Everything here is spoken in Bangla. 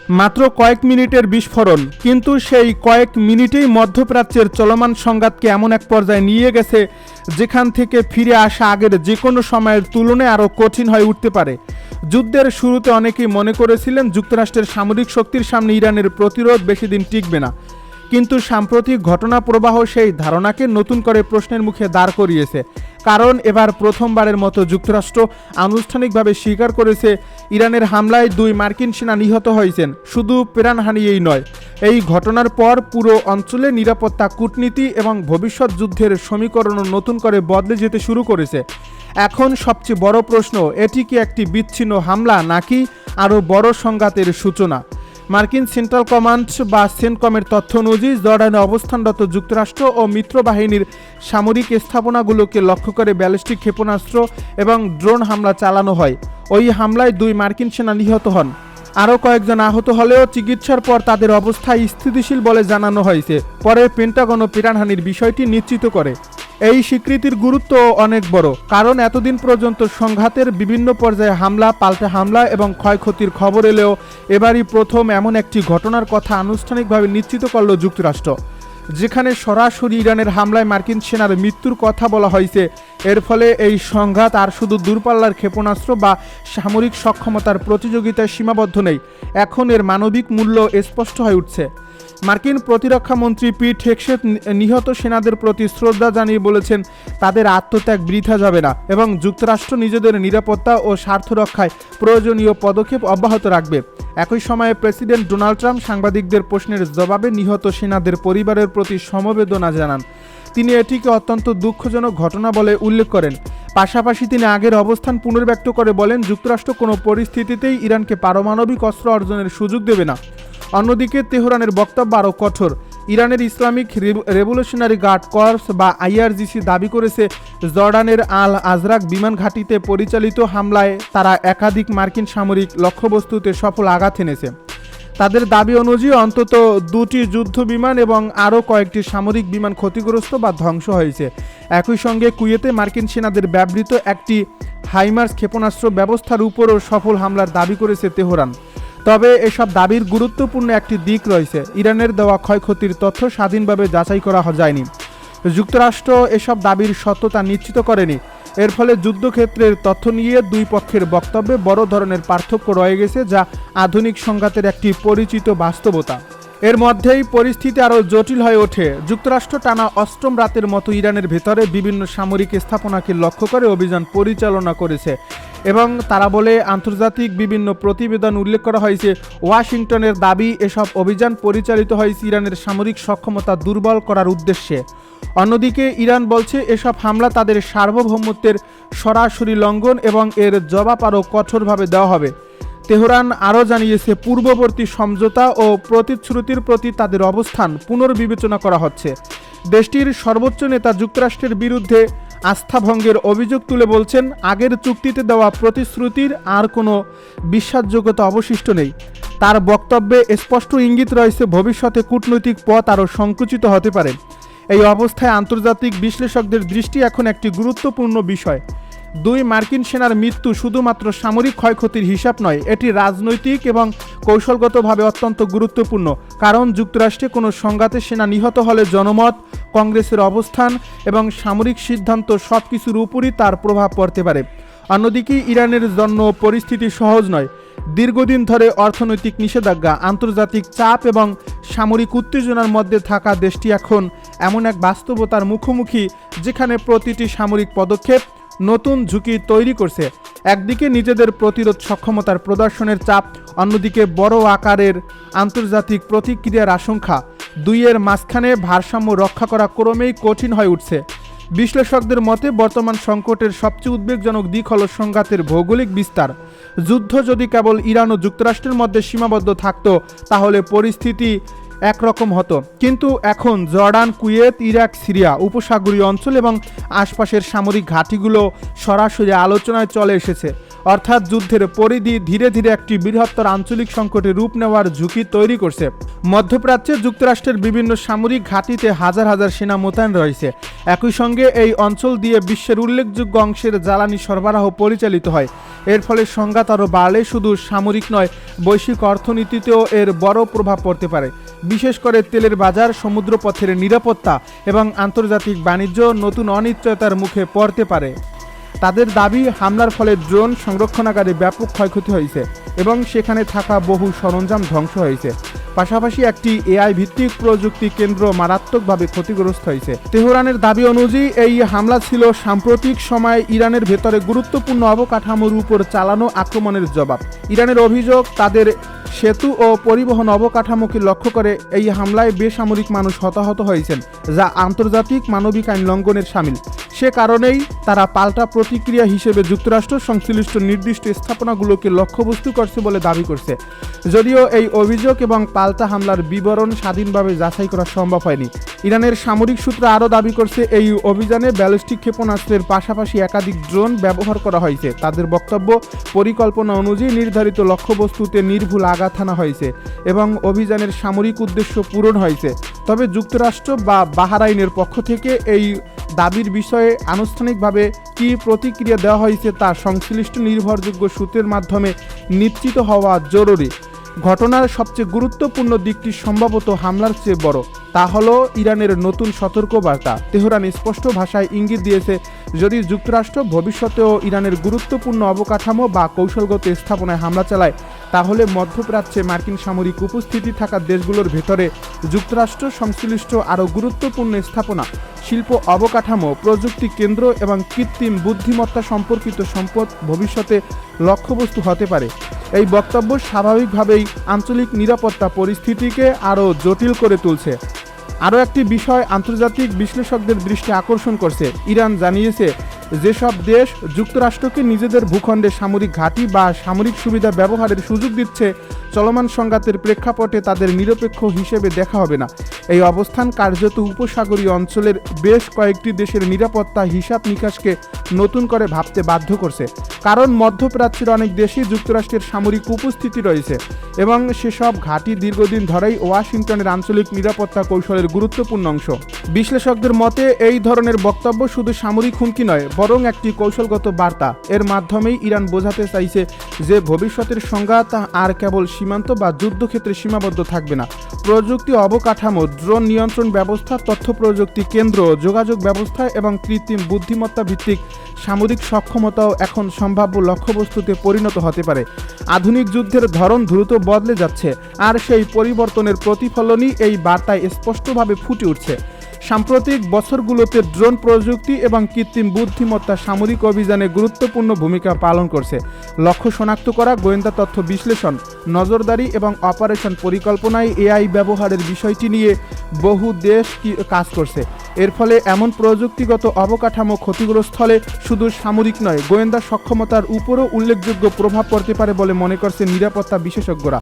মাত্র কয়েক মিনিটের বিস্ফোরণ, কিন্তু সেই কয়েক মিনিটেই মধ্যপ্রাচ্যের চলমান সংঘাতকে এমন এক পর্যায়ে নিয়ে গেছে যেখান থেকে ফিরে আসা আগের যে কোনো সময়ের তুলনায় আরও কঠিন হয়ে উঠতে পারে। যুদ্ধের শুরুতে অনেকেই মনে করেছিলেন যুক্তরাষ্ট্রের সামরিক শক্তির সামনে ইরানের প্রতিরোধ বেশি দিন টিকবে না, কিন্তু সাম্প্রতিক ঘটনা প্রবাহ সেই ধারণাকে নতুন করে প্রশ্নের মুখে দাঁড় করিয়েছে। কারণ এবার প্রথমবারের মতো যুক্তরাষ্ট্র আনুষ্ঠানিকভাবে স্বীকার করেছে ইরানের হামলায় 2 মার্কিন সেনা নিহত হয়েছেন। শুধু প্রাণহানিই নয়, এই ঘটনার পর পুরো অঞ্চলে নিরাপত্তা, কূটনীতি এবং ভবিষ্যৎ যুদ্ধের সমীকরণও নতুন করে বদলে যেতে শুরু করেছে। এখন সবচেয়ে বড় প্রশ্ন, এটি কি একটি বিচ্ছিন্ন হামলা নাকি আরও বড় সংঘাতের সূচনা? মার্কিন সেন্ট্রাল কমান্ড বা সেন্টকমের তথ্য অনুযায়ী জর্ডানে অবস্থানরত যুক্তরাষ্ট্র ও মিত্রবাহিনীর সামরিক স্থাপনাগুলোকে লক্ষ্য করে ব্যালিস্টিক ক্ষেপণাস্ত্র এবং ড্রোন হামলা চালানো হয়। ওই হামলায় 2 মার্কিন সেনা নিহত হন। আরও কয়েকজন আহত হলেও চিকিৎসার পর তাদের অবস্থা স্থিতিশীল বলে জানানো হয়েছে। পরে পেন্টাগনও প্রাণহানির বিষয়টি নিশ্চিত করে। এই স্বীকৃতির গুরুত্ব অনেক বড়, কারণ এতদিন পর্যন্ত সংঘাতের বিভিন্ন পর্যায়ে হামলা, পাল্টা হামলা এবং ক্ষয়ক্ষতির খবর এলেও এবারই প্রথম এমন একটি ঘটনার কথা আনুষ্ঠানিকভাবে নিশ্চিত করল যুক্তরাষ্ট্র, যেখানে সরাসরি ইরানের হামলায় মার্কিন সেনার মৃত্যুর কথা বলা হয়েছে। এর ফলে এই সংঘাত আর শুধু দূরপাল্লার ক্ষেপণাস্ত্র বা সামরিক সক্ষমতার প্রতিযোগিতায় সীমাবদ্ধ নেই, এখন এর মানবিক মূল্য স্পষ্ট হয়ে উঠছে। মার্কিন প্রতিরক্ষা মন্ত্রী পিট হেগসেথ নিহত সেনাদের প্রতি শ্রদ্ধা জানিয়ে বলেছেন তাদের আত্মত্যাগ বৃথা যাবে না এবং যুক্তরাষ্ট্র নিজেদের নিরাপত্তা ও স্বার্থ রক্ষায় প্রয়োজনীয় পদক্ষেপ অব্যাহত রাখবে। একই সময়ে প্রেসিডেন্ট ডোনাল্ড ট্রাম্প সাংবাদিকদের প্রশ্নের জবাবে নিহত সেনাদের পরিবারের প্রতি সমবেদনা জানান। তিনি এটিকে অত্যন্ত দুঃখজনক ঘটনা বলে উল্লেখ করেন। পাশাপাশি তিনি আগের অবস্থান পুনর্ব্যক্ত করে বলেন যুক্তরাষ্ট্র কোনো পরিস্থিতিতেই ইরানকে পারমাণবিক অস্ত্র অর্জনের সুযোগ দেবে না। অন্যদিকে তেহরানের বক্তব্য আরও কঠোর। ইরানের ইসলামিক রেভলিউশনারি গার্ড কর্পস বা আইআরজিসি দাবি করেছে জর্ডানের আল আজরাক বিমান ঘাঁটিতে পরিচালিত হামলায় তারা একাধিক মার্কিন সামরিক লক্ষ্যবস্তুতে সফল আঘাত এনেছে। তাদের দাবি অনুযায়ী অন্তত 2টি যুদ্ধ বিমান এবং আরও কয়েকটি সামরিক বিমান ক্ষতিগ্রস্ত বা ধ্বংস হয়েছে। একই সঙ্গে কুয়েতে মার্কিন সেনাদের ব্যবহৃত একটি হাইমার্স ক্ষেপণাস্ত্র ব্যবস্থার উপরও সফল হামলার দাবি করেছে তেহরান। তবে এসব দাবির গুরুত্বপূর্ণ একটি দিক রয়েছে, ইরানের দেওয়া ক্ষয়ক্ষতির তথ্য স্বাধীনভাবে যাচাই করা যায়নি। যুক্তরাষ্ট্র এসব দাবির সত্যতা নিশ্চিত করেনি। এর ফলে যুদ্ধক্ষেত্রের তথ্য নিয়ে 2 পক্ষের বক্তব্যে বড় ধরনের পার্থক্য রয়ে গেছে, যা আধুনিক সংঘাতের একটি পরিচিত বাস্তবতা। এর মধ্যেই পরিস্থিতি আরও জটিল হয়ে ওঠে। যুক্তরাষ্ট্র টানা 8ম রাতের মতো ইরানের ভেতরে বিভিন্ন সামরিক স্থাপনাকে লক্ষ্য করে অভিযান পরিচালনা করেছে এবং তারা বলে আন্তর্জাতিক বিভিন্ন প্রতিবেদন উল্লেখ করা হয়েছে ওয়াশিংটনের দাবি এসব অভিযান পরিচালিত হয়েছে ইরানের সামরিক সক্ষমতা দুর্বল করার উদ্দেশ্যে। অন্যদিকে ইরান বলছে এসব হামলা তাদের সার্বভৌমত্বের সরাসরি লঙ্ঘন এবং এর জবাব আরও কঠোরভাবে দেওয়া হবে। তেহরান আরও জানিয়েছে পূর্ববর্তী সমঝোতা ও প্রতিশ্রুতির প্রতি তাদের অবস্থান পুনর্বিবেচনা করা হচ্ছে। দেশটির সর্বোচ্চ নেতা যুক্তরাষ্ট্রের বিরুদ্ধে আস্থাভঙ্গের অভিযোগ তুলে বলছেন আগের চুক্তিতে দেওয়া প্রতিশ্রুতির আর কোনো বিশ্বাসযোগ্যতা অবশিষ্ট নেই। তার বক্তব্যে স্পষ্ট ইঙ্গিত রয়েছে ভবিষ্যতে কূটনৈতিক পথ আরও সংকুচিত হতে পারে। এই অবস্থায় আন্তর্জাতিক বিশ্লেষকদের দৃষ্টি এখন একটি গুরুত্বপূর্ণ বিষয়। 2 মার্কিন সেনার মৃত্যু শুধুমাত্র সামরিক ক্ষয়ক্ষতির হিসাব নয়, এটি রাজনৈতিক এবং কৌশলগতভাবে অত্যন্ত গুরুত্বপূর্ণ। কারণ যুক্তরাষ্ট্রে কোনো সংঘাতে সেনা নিহত হলে জনমত, কংগ্রেসের অবস্থান এবং সামরিক সিদ্ধান্ত সবকিছুর উপরই তার প্রভাব পড়তে পারে। অন্যদিকে ইরানের জন্য পরিস্থিতি সহজ নয়। দীর্ঘদিন ধরে অর্থনৈতিক নিষেধাজ্ঞা, আন্তর্জাতিক চাপ এবং সামরিক উত্তেজনার মধ্যে থাকা দেশটি এখন এমন এক বাস্তবতার মুখোমুখি যেখানে প্রতিটি সামরিক পদক্ষেপ নতুন ঝুঁকি তৈরি করছে। একদিকে নিজেদের প্রতিরোধ সক্ষমতার প্রদর্শনের চাপ, অন্যদিকে বড় আকারের আন্তর্জাতিক প্রতিক্রিয়ার আশঙ্কা। 2-এর মাঝখানে ভারসাম্য রক্ষা করা ক্রমেই কঠিন হয়ে উঠছে। বিশ্লেষকদের মতে বর্তমান সংকটের সবচেয়ে উদ্বেগজনক দিক হল সংঘাতের ভৌগোলিক বিস্তার। যুদ্ধ যদি কেবল ইরান ও যুক্তরাষ্ট্রের মধ্যে সীমাবদ্ধ থাকতো তাহলে পরিস্থিতি একরকম হতো, কিন্তু এখন জর্ডান, কুয়েত, ইরাক, সিরিয়া, উপসাগরীয় অঞ্চল এবং আশপাশের সামরিক ঘাঁটিগুলো সরাসরি আলোচনায় চলে এসেছে। অর্থাৎ যুদ্ধের পরিধি ধীরে ধীরে একটি বৃহত্তর আঞ্চলিক সংকটে রূপ নেওয়ার ঝুঁকি তৈরি করছে। মধ্যপ্রাচ্যে যুক্তরাষ্ট্রের বিভিন্ন সামরিক ঘাঁটিতে হাজার হাজার সেনা মোতায়েন রয়েছে। একই সঙ্গে এই অঞ্চল দিয়ে বিশ্বের উল্লেখযোগ্য অংশের জ্বালানি সরবরাহ পরিচালিত হয়। এর ফলে সংঘাত আরও বাড়লে শুধু সামরিক নয়, বৈশ্বিক অর্থনীতিতেও এর বড় প্রভাব পড়তে পারে। বিশেষ করে তেলের বাজার, সমুদ্রপথের নিরাপত্তা এবং আন্তর্জাতিক বাণিজ্য নতুন অনিশ্চয়তার মুখে পড়তে পারে। তাদের দাবি, হামলার ফলে ড্রোন সংরক্ষণাগারে ব্যাপক ক্ষয়ক্ষতি হয়েছে এবং সেখানে থাকা বহু সরঞ্জাম ধ্বংস হয়েছে। পাশাপাশি একটি এআই ভিত্তিক প্রযুক্তি কেন্দ্র মারাত্মকভাবে ক্ষতিগ্রস্ত হয়েছে। তেহরানের দাবি অনুযায়ী এই হামলা ছিল সাম্প্রতিক সময়ে ইরানের ভেতরে গুরুত্বপূর্ণ অবকাঠামোর উপর চালানো আক্রমণের জবাব। ইরানের অভিযোগ, তাদের সেতু ও পরিবহন অবকাঠামোকে লক্ষ্য করে এই হামলায় বেসামরিক মানুষ হতাহত হয়েছেন, যা আন্তর্জাতিক মানবিক আইন লঙ্ঘনের শামিল। সে কারণেই তারা পাল্টা প্রতিক্রিয়া হিসেবে যুক্তরাষ্ট্র সংশ্লিষ্ট নির্দিষ্ট স্থাপনাগুলোকে লক্ষ্যবস্তু করছে বলে দাবি করছে। যদিও এই অভিযোগ এবং পাল্টা হামলার বিবরণ স্বাধীনভাবে যাচাই করা সম্ভব হয়নি। ইরানের সামরিক সূত্র আরও দাবি করছে, এই অভিযানে ব্যালিস্টিক ক্ষেপণাস্ত্রের পাশাপাশি একাধিক ড্রোন ব্যবহার করা হয়েছে। তাদের বক্তব্য, পরিকল্পনা অনুযায়ী নির্ধারিত লক্ষ্যবস্তুতে নির্ভুল আঘাত হানা হয়েছে এবং অভিযানের সামরিক উদ্দেশ্য পূরণ হয়েছে। তবে যুক্তরাষ্ট্র বা বাহরাইনের পক্ষ থেকে এই দাবির বিষয়ে আনুষ্ঠানিকভাবে কী প্রতিক্রিয়া দেওয়া হয়েছে তা সংশ্লিষ্ট নির্ভরযোগ্য সূত্রের মাধ্যমে নিশ্চিত হওয়া জরুরি। ঘটনার সবচেয়ে গুরুত্বপূর্ণ দিকটি সম্ভবত হামলার চেয়ে বড়, তা হলো ইরানের নতুন সতর্কবার্তা। তেহরান স্পষ্ট ভাষায় ইঙ্গিত দিয়েছে, যদি যুক্তরাষ্ট্র ভবিষ্যতেও ইরানের গুরুত্বপূর্ণ অবকাঠামো বা কৌশলগত স্থাপনায় হামলা চালায়, তাহলে মধ্যপ্রাচ্যে মার্কিন সামরিক উপস্থিতি থাকা দেশগুলোর ভেতরে যুক্তরাষ্ট্র সংশ্লিষ্ট আরও গুরুত্বপূর্ণ স্থাপনা, শিল্প অবকাঠামো, প্রযুক্তি কেন্দ্র এবং কৃত্রিম বুদ্ধিমত্তা সম্পর্কিত সম্পদ ভবিষ্যতে লক্ষ্যবস্তু হতে পারে। এই বক্তব্য স্বাভাবিকভাবেই আঞ্চলিক নিরাপত্তা পরিস্থিতিকে আরও জটিল করে তুলছে। আরও একটি বিষয় আন্তর্জাতিক বিশ্লেষকদের দৃষ্টি আকর্ষণ করছে। ইরান জানিয়েছে, যেসব দেশ যুক্তরাষ্ট্রকে নিজেদের ভূখণ্ডে সামরিক ঘাঁটি বা সামরিক সুবিধা ব্যবহারের সুযোগ দিচ্ছে, চলমান সংঘাতের প্রেক্ষাপটে তাদের নিরপেক্ষ হিসেবে দেখা হবে না। এই অবস্থান কার্যত উপসাগরীয় অঞ্চলের বেশ কয়েকটি দেশের নিরাপত্তা হিসাব নিকাশকে নতুন করে ভাবতে বাধ্য করছে। কারণ মধ্যপ্রাচ্যের অনেক দেশেই যুক্তরাষ্ট্রের সামরিক উপস্থিতি রয়েছে এবং সেসব ঘাঁটি দীর্ঘদিন ধরেই ওয়াশিংটনের আঞ্চলিক নিরাপত্তা কৌশলের গুরুত্বপূর্ণ অংশ। বিশ্লেষকদের মতে এই ধরনের বক্তব্য শুধু সামরিক হুমকি নয়, বরং একটি কৌশলগত বার্তা। এর মাধ্যমেই ইরান বোঝাতে চাইছে যে ভবিষ্যতের সংঘাত আর কেবল সীমান্ত বা যুদ্ধক্ষেত্রে সীমাবদ্ধ থাকবে না। প্রযুক্তি অবকাঠামো, ড্রোন নিয়ন্ত্রণ ব্যবস্থা, তথ্য প্রযুক্তি কেন্দ্র, যোগাযোগ ব্যবস্থা এবং কৃত্রিম বুদ্ধিমত্তা ভিত্তিক সামরিক সক্ষমতাও এখন সম্ভাব্য লক্ষ্যবস্তুতে পরিণত হতে পারে। আধুনিক যুদ্ধের ধরন দ্রুত বদলে যাচ্ছে, আর সেই পরিবর্তনের প্রতিফলনই এই বার্তায় স্পষ্টভাবে ফুটে উঠছে। সাম্প্রতিক বছরগুলোতে ড্রোন প্রযুক্তি এবং কৃত্রিম বুদ্ধিমত্তা সামরিক অভিযানে গুরুত্বপূর্ণ ভূমিকা পালন করছে। লক্ষ্য শনাক্ত করা, গোয়েন্দা তথ্য বিশ্লেষণ, নজরদারি এবং অপারেশন পরিকল্পনায় এআই ব্যবহারের বিষয়টি নিয়ে বহু দেশ কাজ করছে। এর ফলে এমন প্রযুক্তিগত অবকাঠামো ক্ষতিগ্রস্ত হলে শুধু সামরিক নয়, গোয়েন্দা সক্ষমতার উপরও উল্লেখযোগ্য প্রভাব পড়তে পারে বলে মনে করছে নিরাপত্তা বিশেষজ্ঞরা।